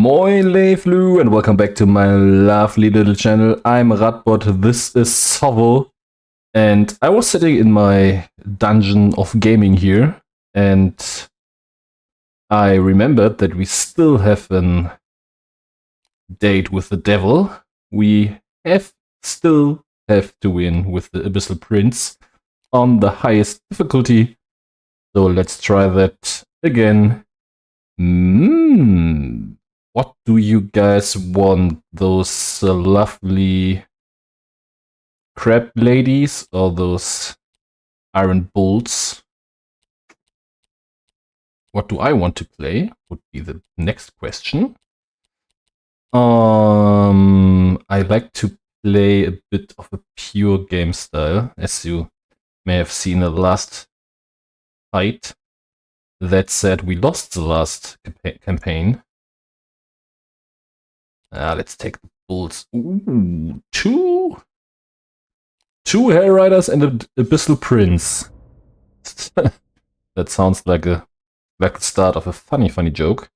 Moin Leiflu and welcome back to my lovely little channel. I'm Radbod, this is Sovl, and I was sitting in my dungeon of gaming here, and I remembered that we still have a date with the devil. We still have to win with the Abyssal Prince on the highest difficulty. So let's try that again. What do you guys want? Those lovely crab ladies or those iron bolts? What do I want to play? Would be the next question. I like to play a bit of a pure game style, as you may have seen in the last fight. That said, we lost the last campaign. Let's take the bulls. Ooh, two Hell Riders and an Abyssal Prince. That sounds like the start of a funny joke.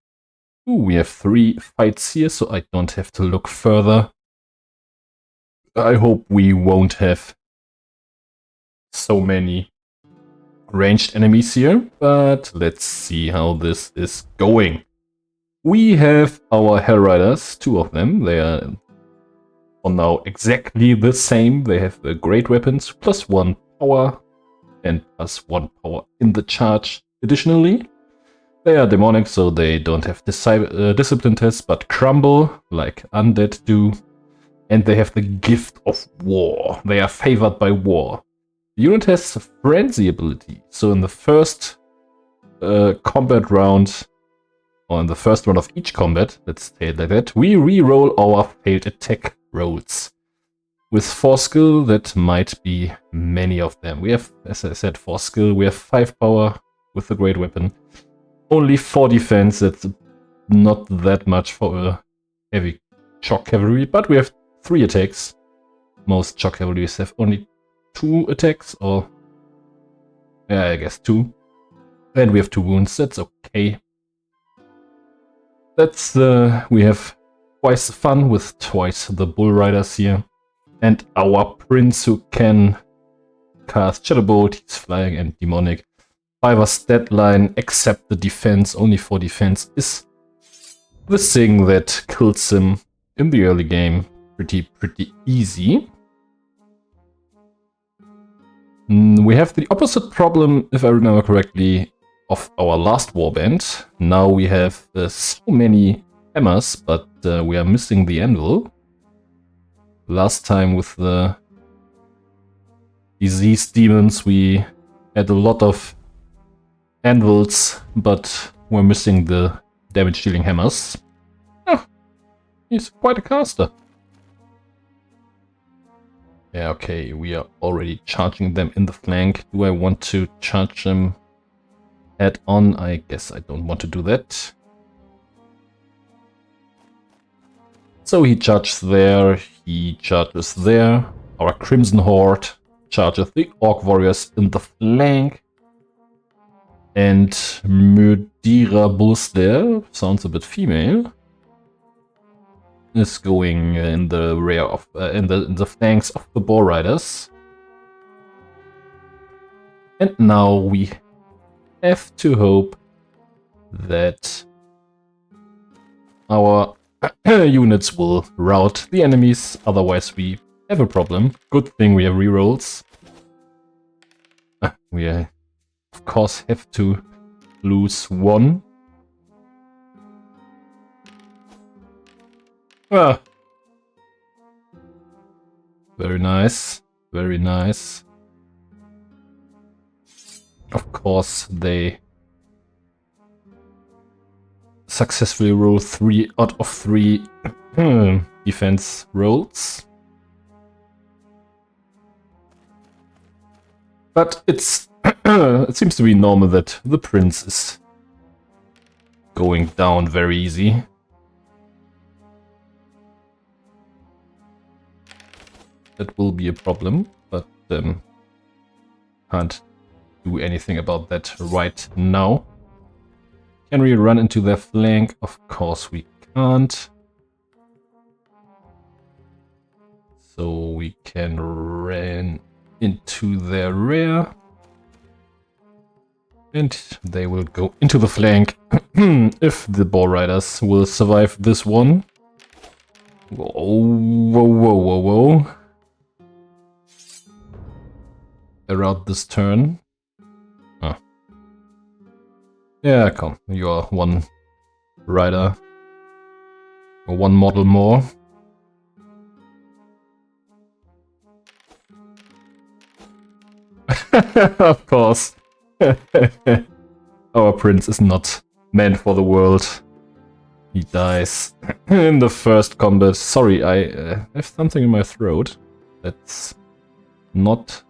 Ooh, we have 3 fights here, so I don't have to look further. I hope we won't have so many ranged enemies here, but let's see how this is going. We have our Hell Riders, 2 of them. They are for now exactly the same. They have the great weapons, +1 power and +1 power in the charge. Additionally, they are demonic, so they don't have discipline tests, but crumble like undead do. And they have the gift of war. They are favored by war. The unit has a frenzy ability, so in the first combat round, or in the first round of each combat, let's say it like that, we re-roll our failed attack rolls. With 4 skill, that might be many of them. We have, as I said, 4 skill, we have 5 power with the great weapon. Only 4 defense, that's not that much for a heavy shock cavalry, but we have 3 attacks. Most shock cavalries have only 2 attacks, or yeah, I guess 2. And we have 2 wounds, that's okay. That's we have twice the fun with twice the bull riders here. And our prince who can cast Shadow Bolt, he's flying and demonic. 5 stat line, except the defense, only 4 defense, is the thing that kills him in the early game pretty easy. We have the opposite problem, if I remember correctly, of our last warband. Now we have so many hammers, but we are missing the anvil. Last time with the diseased demons we had a lot of anvils, but we're missing the damage dealing hammers. Oh, he's quite a caster. Yeah, okay, we are already charging them in the flank. Do I want to charge them head on? I guess I don't want to do that. So he charges there, he charges there. Our Crimson Horde charges the Orc Warriors in the flank. And Mydrias there, sounds a bit female, is going in the rear of in the flanks of the Boar Riders. And now we have to hope that our units will rout the enemies, otherwise we have a problem. Good thing we have rerolls. We of course have to lose 1. Ah. Very nice, very nice. Of course, they successfully roll 3 out of 3 defense rolls. But it's it seems to be normal that the prince is going down very easy. That will be a problem, but can't do anything about that right now. Can we run into their flank? Of course we can't. So we can run into their rear. And they will go into the flank. If the Boar Riders will survive this one. Whoa, whoa, whoa, whoa, whoa. Around this turn. Oh. Yeah, come. You are one rider. Or one model more. Of course. Our prince is not meant for the world. He dies in the first combat. Sorry, I have something in my throat. That's not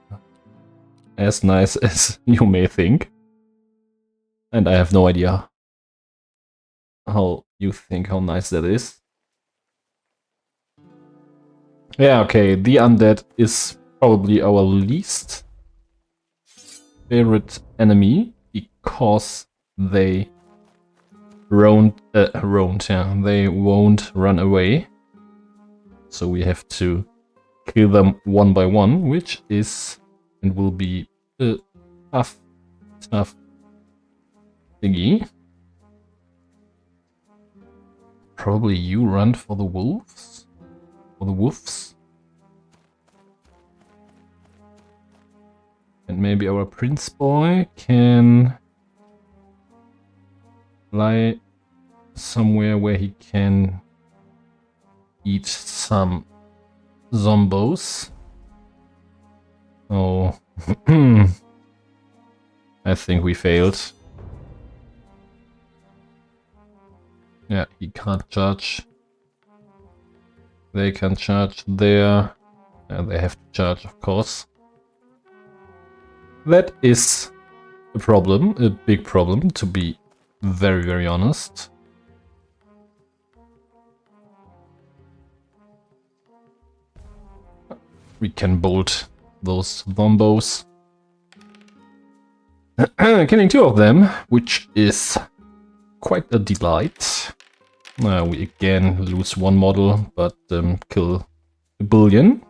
as nice as you may think. And I have no idea how you think how nice that is. Yeah, okay, the undead is probably our least favorite enemy because they they won't run away. So we have to kill them one by one, which is and will be a tough thingy. Probably you run for the wolves? For the wolves? And maybe our prince boy can lie somewhere where he can eat some zombos. Oh, I think we failed. Yeah, he can't charge. They can charge there. And they have to charge, of course. That is a problem, a big problem, to be very, very honest. We can bolt those zombos. Killing two of them, which is quite a delight. We again lose one model, but kill a billion.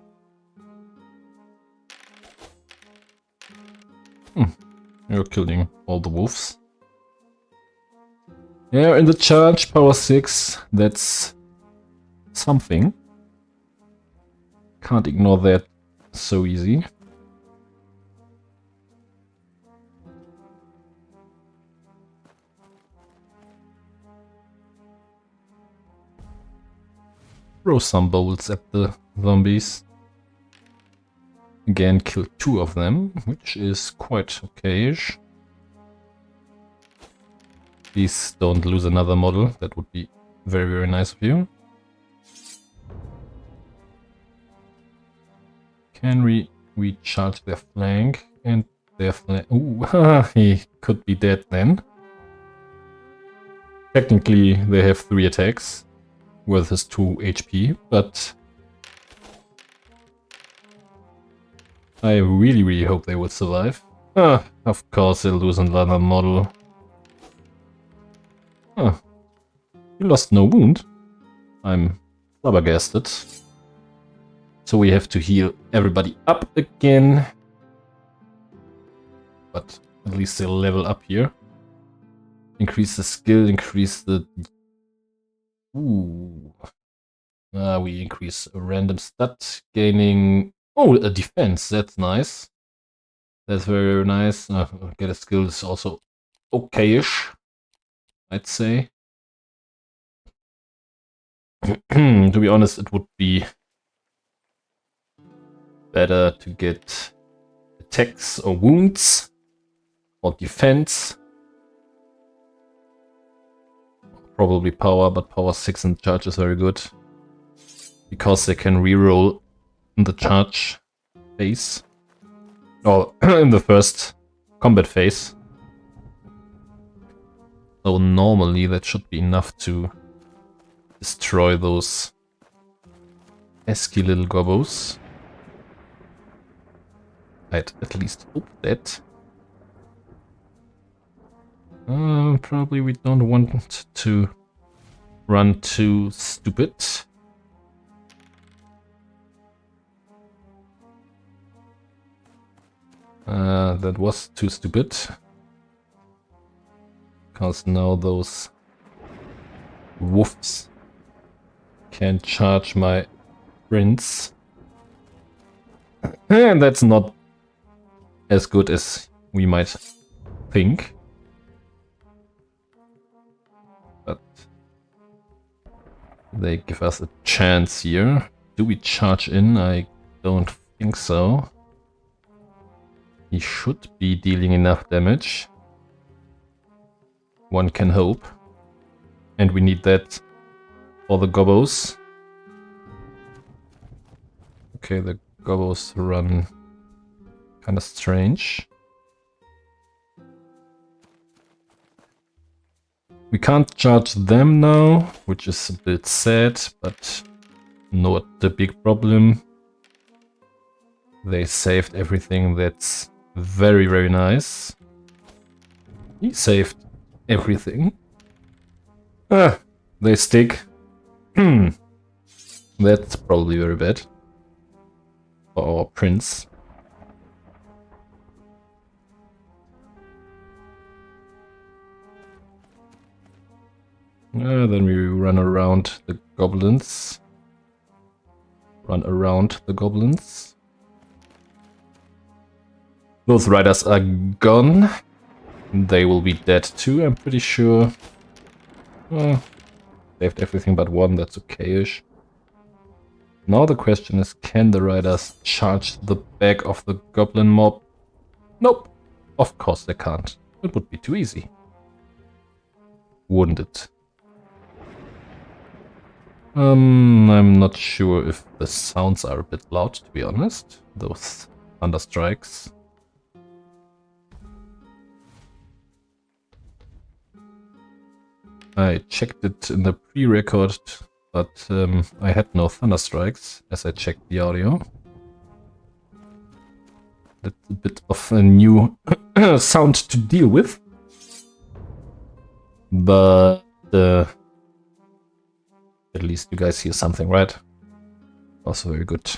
You're killing all the wolves. Yeah, in the charge, power 6, that's something. Can't ignore that so easy. Throw some bolts at the zombies. Again, kill two of them, which is quite okay-ish. Please don't lose another model, that would be very, very nice of you. Can we recharge their flank and their flank? Ooh, he could be dead then. Technically, they have 3 attacks with his 2 HP, but I really, really hope they will survive. Of course they'll lose another model. You lost no wound. I'm flabbergasted. So we have to heal everybody up again. But at least they'll level up here. Increase the skill, increase the... Ooh. We increase a random stat, gaining... Oh, a defense, that's nice. That's very, very nice. Get a skill is also okay-ish, I'd say. To be honest, it would be better to get attacks or wounds or defense. Probably power, but power 6 in charge is very good. Because they can reroll in the charge phase. Or in the first combat phase. So normally that should be enough to destroy those pesky little gobbos. I'd at least hope that. Probably we don't want to run too stupid. That was too stupid. Because now those wolves can charge my prince. And that's not as good as we might think. But they give us a chance here. Do we charge in? I don't think so. He should be dealing enough damage. One can hope. And we need that for the gobos. Okay, the gobos run kind of strange. We can't charge them now, which is a bit sad, but not the big problem. They saved everything. That's very, very nice. He saved everything. Ah, they stick. That's probably very bad for our prince. Then we run around the goblins. Run around the goblins. Those riders are gone. They will be dead too, I'm pretty sure. Saved everything but one, that's okay-ish. Now the question is, can the riders charge the back of the goblin mob? Nope. Of course they can't. It would be too easy. Wouldn't it? I'm not sure if the sounds are a bit loud, to be honest. Those thunder strikes. I checked it in the pre-record, but I had no thunder strikes as I checked the audio. That's a bit of a new sound to deal with. But at least you guys hear something, right? Also very good.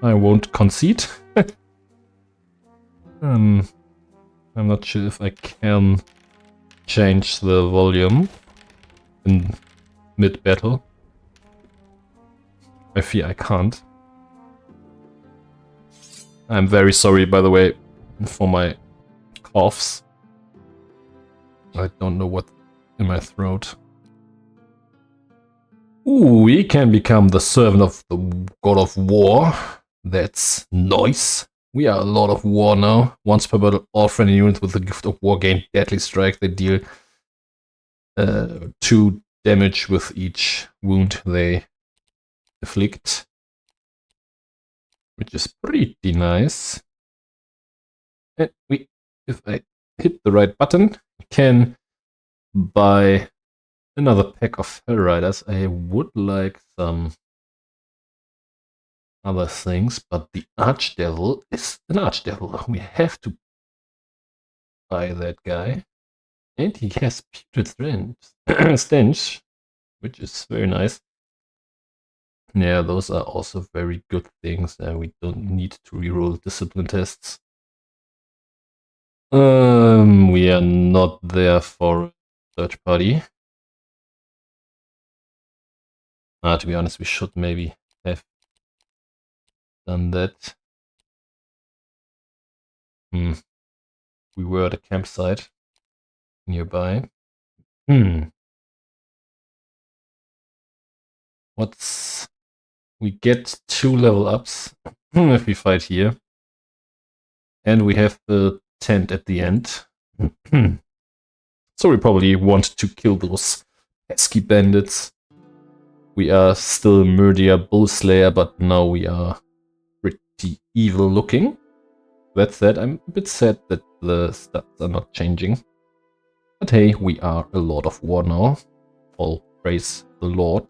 I won't concede. I'm not sure if I can change the volume in mid-battle. I fear I can't. I'm very sorry, by the way, for my coughs. I don't know what in my throat. Ooh, we can become the servant of the god of war. That's nice. We are a lot of war now. Once per battle, all friendly units with the gift of war gain deadly strike. They deal 2 damage with each wound they inflict, which is pretty nice. And if I hit the right button, can buy another pack of Hell Riders. I would like some other things, but the Archdevil is an Archdevil. We have to buy that guy. And he has putrid stench, which is very nice. Yeah, those are also very good things. We don't need to reroll discipline tests. We are not there for search party. To be honest, we should maybe have done that. We were at a campsite nearby. We get 2 level ups if we fight here. And we have the tent at the end. So we probably want to kill those pesky bandits. We are still Mydrias Bullslayer, but now we are pretty evil looking. That said, I'm a bit sad that the stats are not changing. But hey, we are a Lord of War now. All praise the Lord.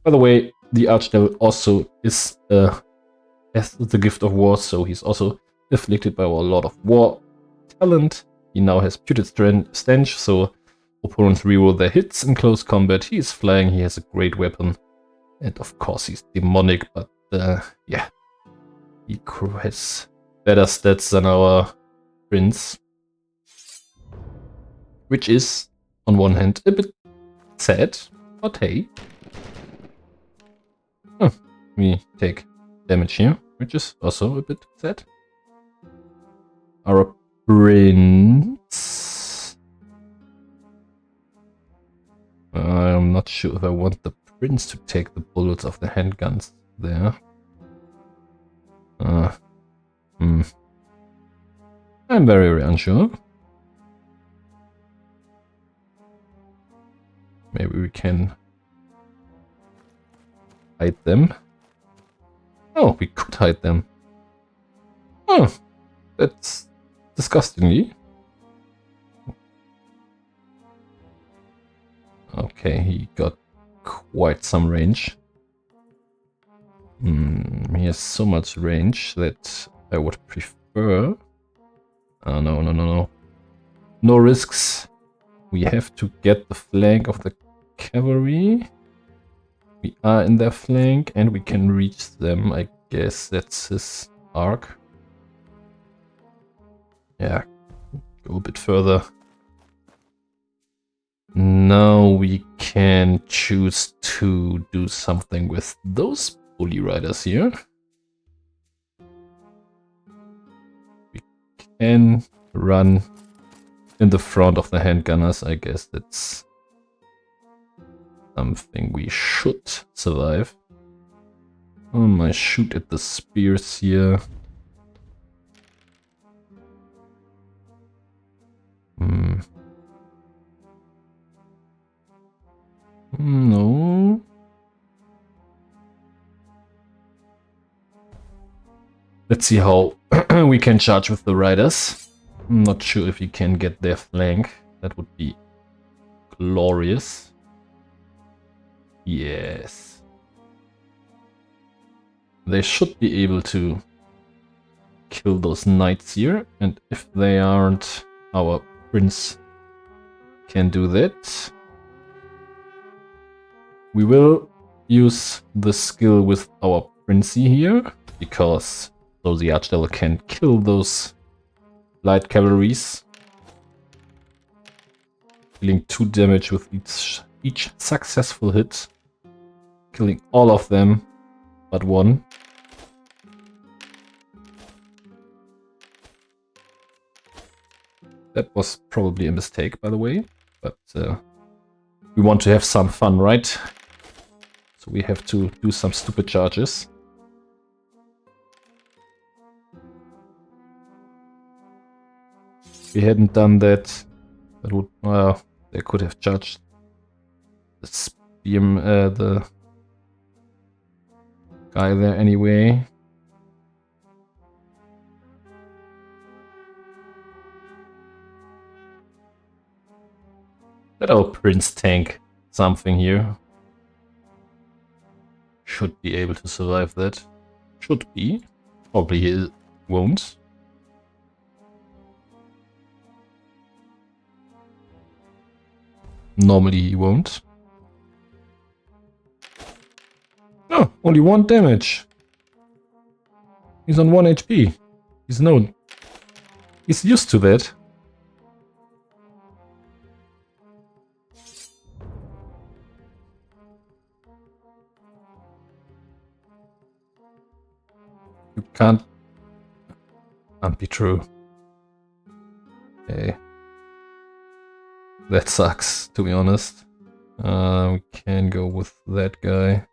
By the way, the Archdevil also is has the gift of war, so he's also afflicted by our Lord of War talent. He now has Putrid Stench, so opponents reroll their hits in close combat. He is flying, he has a great weapon. And of course he's demonic, but yeah. He has better stats than our prince. Which is, on one hand, a bit sad, but hey. Oh, we take damage here, which is also a bit sad. Our prince... I'm not sure if I want the prince to take the bullets of the handguns there. I'm very unsure. Maybe we can hide them. Oh, we could hide them. Oh, that's disgustingly. Okay, he got quite some range. He has so much range that I would prefer... Oh, no. No risks. We have to get the flank of the cavalry. We are in their flank and we can reach them. I guess that's his arc. Yeah, go a bit further. Now we can choose to do something with those bully riders here. We can run in the front of the handgunners. I guess that's something we should survive. I shoot at the spears here. No. Let's see how we can charge with the riders. I'm not sure if we can get their flank. That would be glorious. Yes. They should be able to kill those knights here. And if they aren't, our prince can do that. We will use the skill with our princey here, because so the archdevil can kill those light cavalries, dealing 2 damage with each successful hit, killing all of them but one. That was probably a mistake, by the way, but we want to have some fun, right? So we have to do some stupid charges. If we hadn't done that, that would, they could have charged the the guy there anyway. Let our prince tank something here. Should be able to survive that. Should be. Probably he won't. Normally he won't. Oh, only 1 damage. He's on 1 HP. He's used to that. You can't be true. Okay. That sucks, to be honest. We can go with that guy.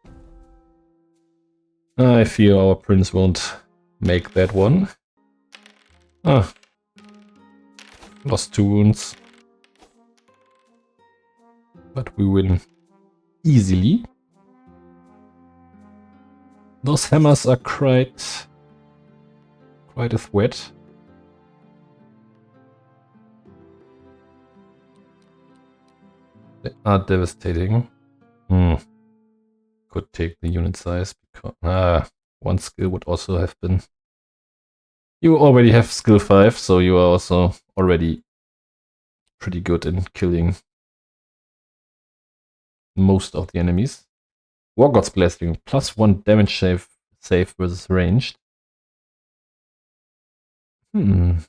I fear our prince won't make that one. Ah. Lost 2 wounds. But we win easily. Those hammers are quite a threat. They are devastating. Could take the unit size because 1 skill would also have been. You already have skill 5, so you are also already pretty good in killing most of the enemies. War God's Blessing, +1 damage save versus ranged. I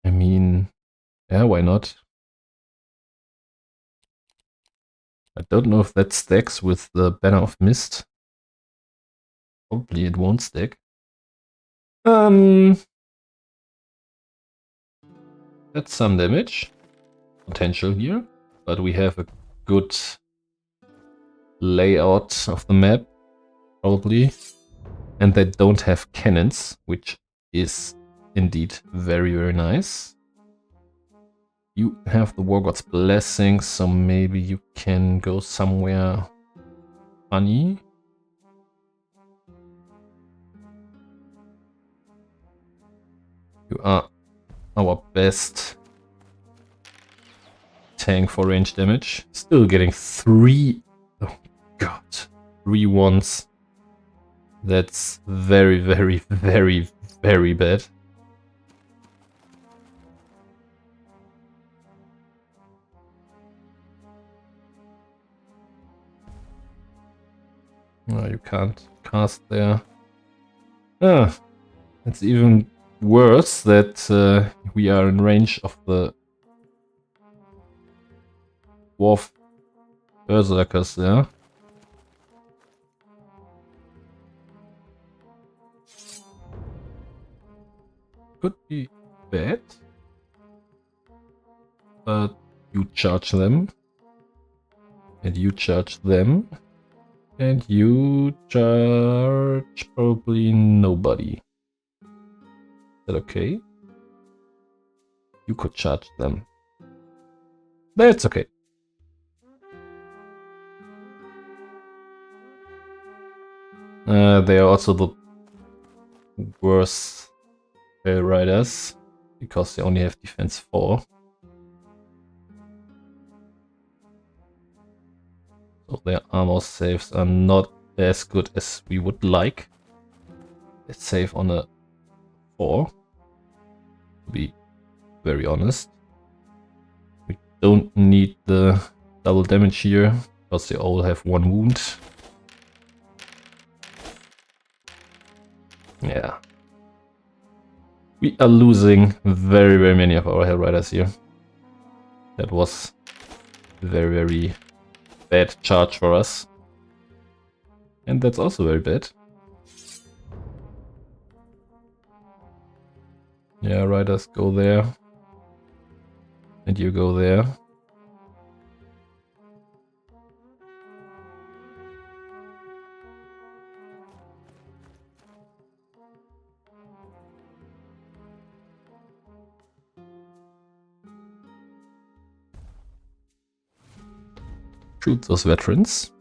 mean, yeah, why not? I don't know if that stacks with the Banner of Mist. Probably it won't stack. That's some damage potential here, but we have a good layout of the map, probably. And they don't have cannons, which is indeed very, very nice. You have the War God's Blessing, so maybe you can go somewhere funny. You are our best tank for range damage. Still getting 3... Oh god. 3 ones. That's very, very, very, very bad. No, you can't cast there. Ah, it's even worse that we are in range of the dwarf berserkers there. Could be bad, but you charge them, and you charge them, and you charge probably nobody. Is that okay? You could charge them. That's okay. They are also the worst riders, because they only have defense 4. So their armor saves are not as good as we would like. They save on a 4, to be very honest. We don't need the double damage here, because they all have 1 wound. Yeah. We are losing very, very many of our Hell Riders here. That was very, very bad charge for us. And that's also very bad. Yeah, Riders go there. And you go there. Shoot those veterans.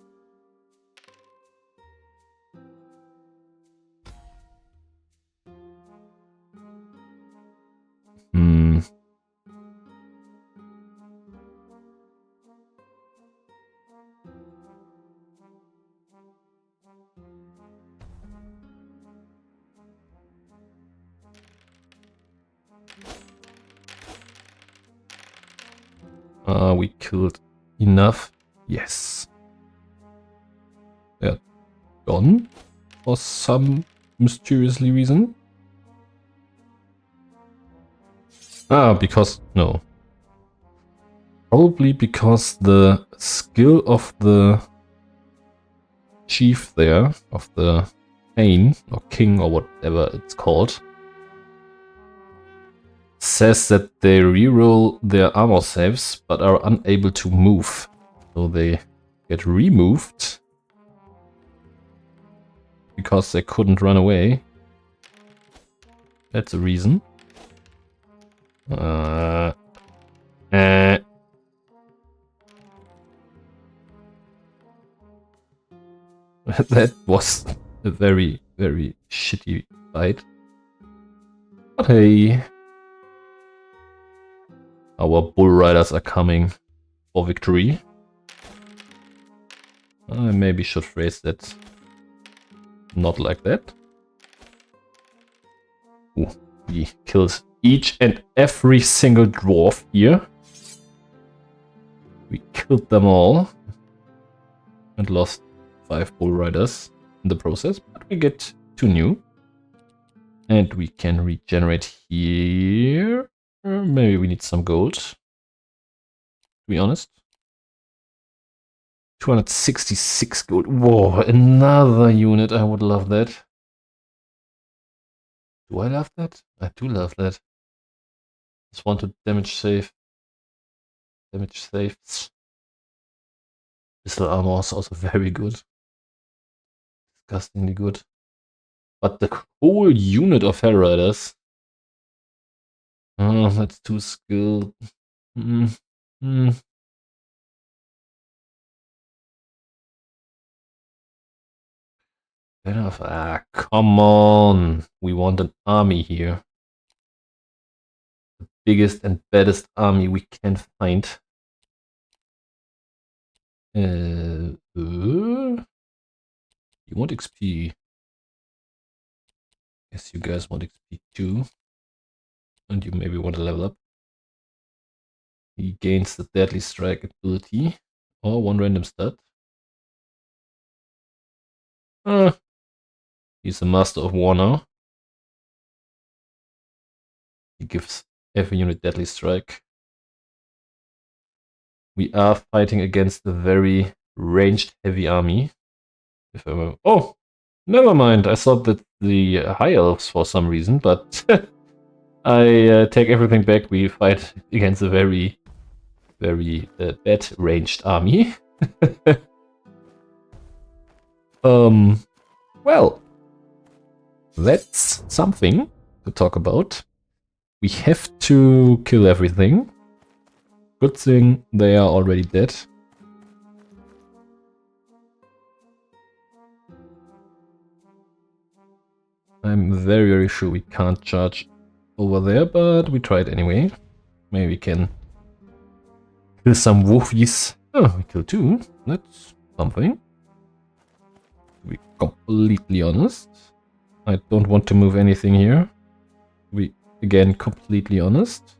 We killed enough. Yes. They're gone for some mysterious reason. Because... no. Probably because the skill of the chief there, of the Pain, or King, or whatever it's called, says that they reroll their armor saves, but are unable to move. So they get removed because they couldn't run away. That's a reason. That was a very, very shitty fight. But hey, our bull riders are coming for victory. I maybe should phrase that not like that. Ooh, we killed each and every single dwarf here. We killed them all. And lost 5 bull riders in the process. But we get 2 new. And we can regenerate here. Maybe we need some gold. To be honest. 266 gold. Whoa, another unit. I would love that. Do I love that? I do love that. Just want to damage save. Damage saves. Abyssal armor is also very good. Disgustingly good. But the whole unit of Hell Riders. Oh, that's too skilled. Enough. Ah, come on. We want an army here. The biggest and baddest army we can find. You want XP? Yes, you guys want XP too. And you maybe want to level up. He gains the deadly strike ability. Or 1 random stat. He's a master of war now. He gives every unit deadly strike. We are fighting against a very ranged heavy army. If I remember. Oh, never mind. I thought that the high elves for some reason, but I take everything back. We fight against a very, very bad ranged army. Well, that's something to talk about. We have to kill everything. Good thing they are already dead. I'm very, very sure we can't charge over there, but we try it anyway. Maybe we can kill some wolfies. Oh, we killed 2. That's something. To be completely honest. I don't want to move anything here. To be, again, completely honest.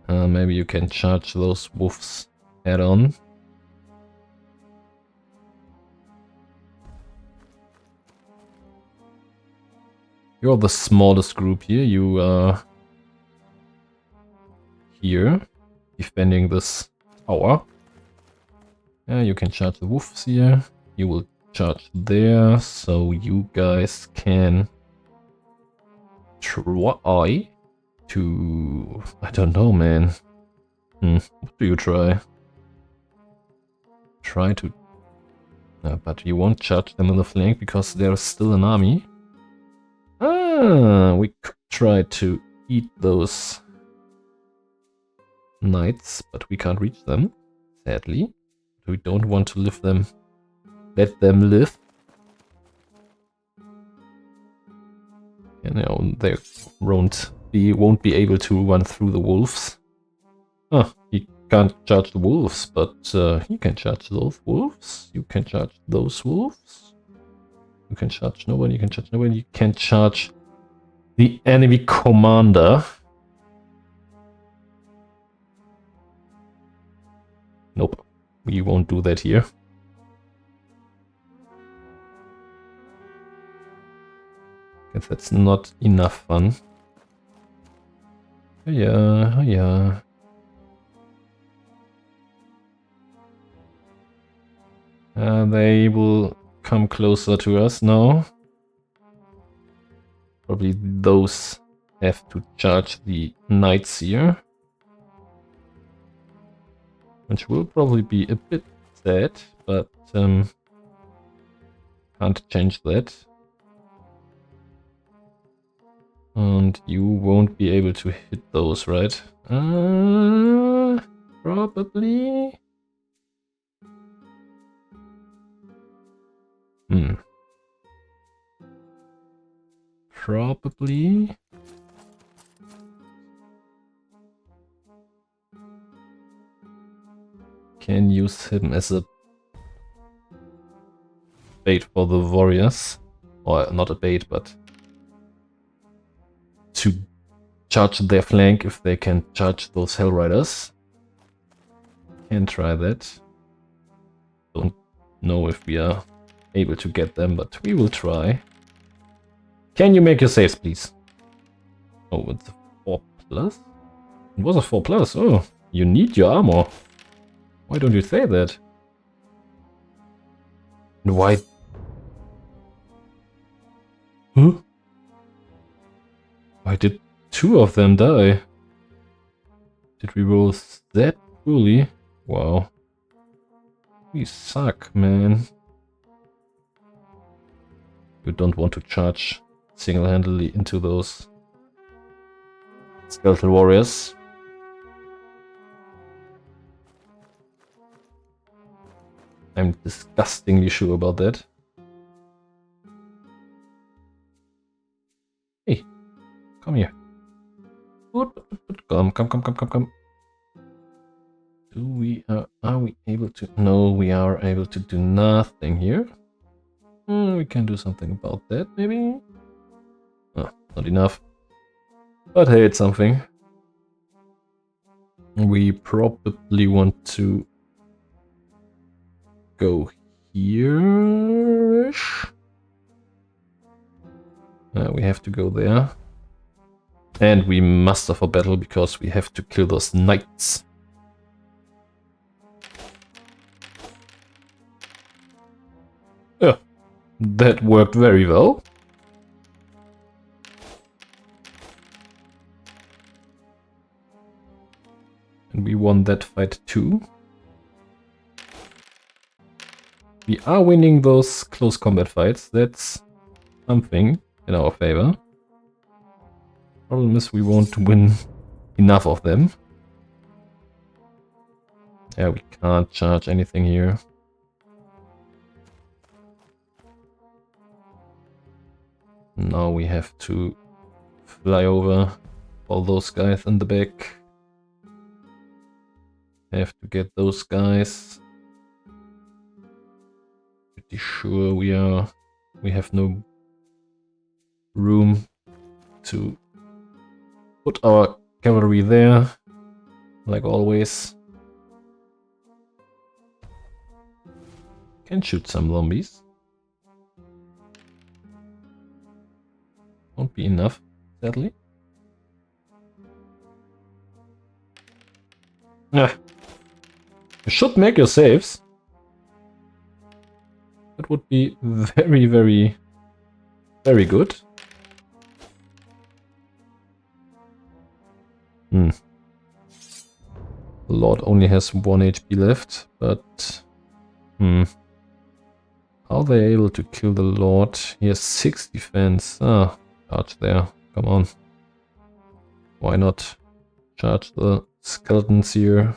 Maybe you can charge those wolves head on. You're the smallest group here. You are here defending this tower. Yeah, you can charge the wolves here. You will charge there, so you guys can try to... I don't know, man. What do you try? Try to... but you won't charge them on the flank because there's still an army. Ah, we could try to eat those knights, but we can't reach them, sadly. We don't want to let them live. You know, they won't be able to run through the wolves. Oh, he can't charge the wolves, but he can charge those wolves. You can charge those wolves. You can charge nobody. You can charge nobody. You can charge the enemy commander. Nope, we won't do that here. Guess that's not enough fun. Yeah, yeah. They will come closer to us now. Probably those have to charge the knights here. Which will probably be a bit sad, but can't change that. And you won't be able to hit those, right? Probably. Probably. Can use him as a bait for the warriors. Or not a bait, but to charge their flank if they can charge those Hell Riders. Can try that. Don't know if we are able to get them, but we will try. Can you make your saves, please? Oh, it's a 4+? It was a 4+. Oh, you need your armor. Why don't you say that? And why? Huh? Why did 2 of them die? Did we roll that poorly? Wow. We suck, man. You don't want to charge single-handedly into those skeletal warriors. I'm disgustingly sure about that. Hey, come here. Come. Are we able to? No, we are able to do nothing here. We can do something about that, maybe? Oh, not enough. But hey, it's something. We probably want to go here-ish. We have to go there. And we muster for battle because we have to kill those knights. Yeah, that worked very well. And we won that fight too. We are winning those close combat fights. That's something in our favor. Problem is we won't win enough of them. Yeah, we can't charge anything here. Now we have to fly over all those guys in the back. Have to get those guys. Pretty sure we have no room to put our cavalry there, like always. Can shoot some zombies. Won't be enough, sadly. Yeah. You should make your saves. That would be very, very, very good. The Lord only has 1 HP left, but... How are they able to kill the Lord? He has 6 defense. Ah, charge there. Come on. Why not charge the skeletons here?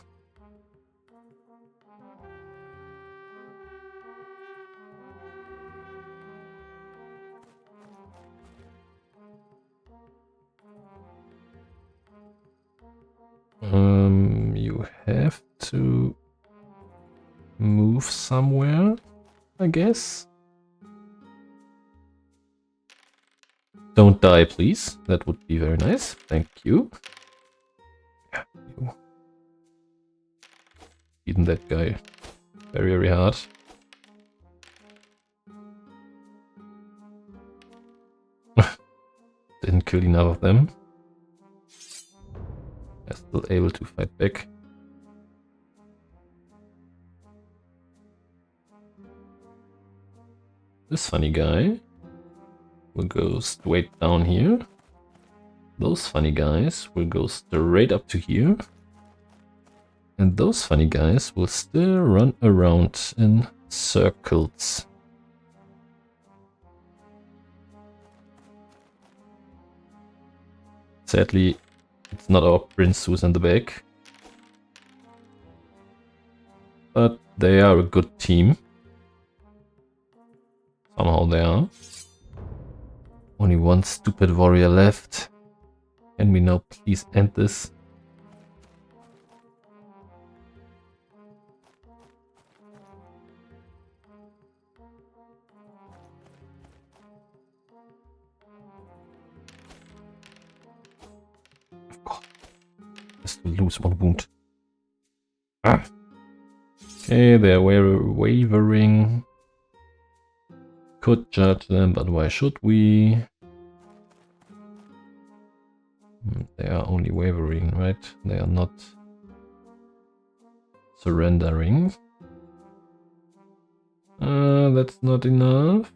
You have to move somewhere, I guess. Don't die, please. That would be very nice. Thank you. Yeah, you. Beaten that guy very, very hard. Didn't kill enough of them. They're still able to fight back. This funny guy will go straight down here. Those funny guys will go straight up to here. And those funny guys will still run around in circles. Sadly, it's not our prince who's in the back. But they are a good team. Somehow they are. Only 1 stupid warrior left. Can we now please end this? Just to lose 1 wound. Ah. Okay, they're wavering. Could judge them, but why should we? They are only wavering, right? They are not surrendering. That's not enough.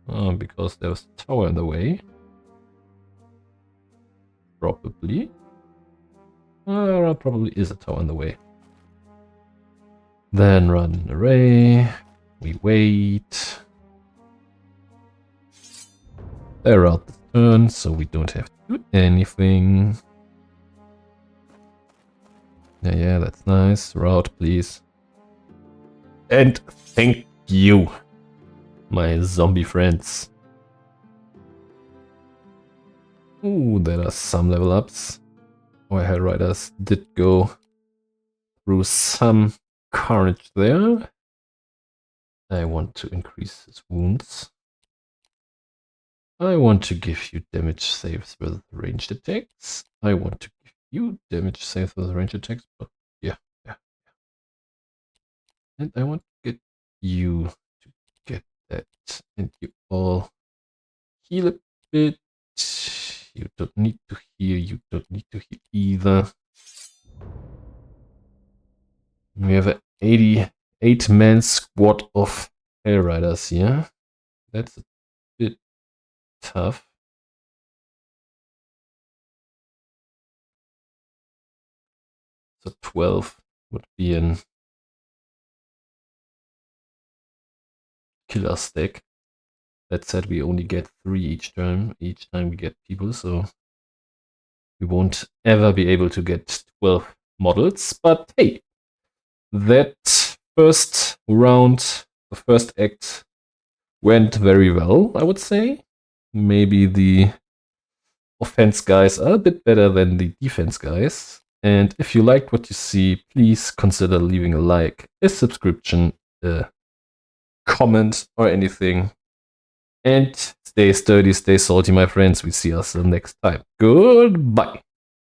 Oh, because there's a tower in the way. Probably. There probably is a tower in the way. Then run an array. We wait. They're out the turn, so we don't have to do anything. Yeah, that's nice. Route, please. And thank you, my zombie friends. Ooh, there are some level ups. Our Hell Riders did go through some carnage there. I want to increase his wounds. I want to give you damage saves with ranged attacks. I want to give you damage saves with ranged attacks. But yeah. And I want to get you to get that. And you all heal a bit. You don't need to heal. You don't need to heal either. We have an 88-man squad of Hell Riders here. That's a bit tough. So 12 would be an killer stack. That said, we only get 3 each time. Each time we get people, so we won't ever be able to get 12 models. But hey, that first round, the first act, went very well, I would say. Maybe the offense guys are a bit better than the defense guys. And if you liked what you see, please consider leaving a like, a subscription, a comment, or anything. And stay sturdy, stay salty, my friends. We see us next time. Goodbye.